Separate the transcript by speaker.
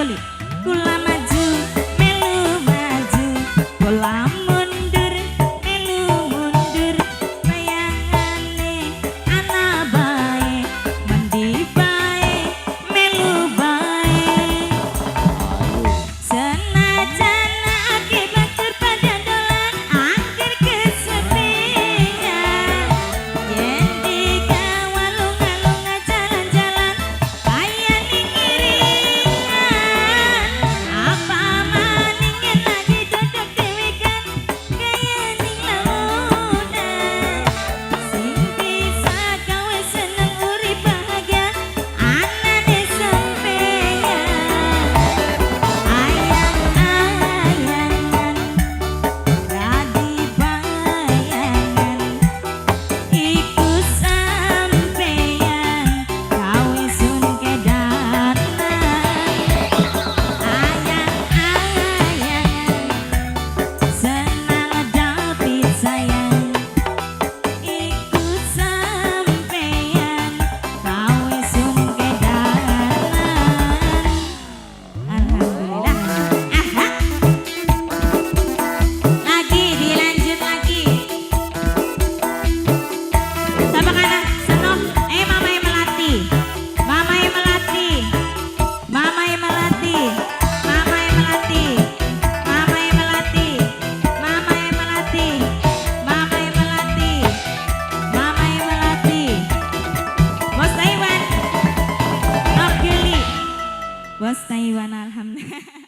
Speaker 1: Joli. Kula maju melu maju, kula mundur melu mundur. Bayangane ana bae, mendi bae melu bae. Senajan akibat terpadandolan akhir kesepian. Yen dikawal lunga-lunga jalan-jalan kaya ning iringan. Apa maning yen lagi dodok dhewe kan kaya ning launan. Sing bisa gawe seneng urip bahagia anane sampeyan. Ayang-ayangan dadi bayangan iku sampeyan gawe sun kedanan. Ayang-ayangan senang dapit sayang iku sampeyan gawe sun kedanan. Alhamdulillah. Aha. Lagi dilanjut lagi. Sama kanan senok. Mamai melati. Mamai melati. Mamai melati. Mamai melati. Mamai melati. Mamai melati. Mamai melati. Mamai melati. Bos Taiwan. Nok Geli. Bos Taiwan alhamdulillah.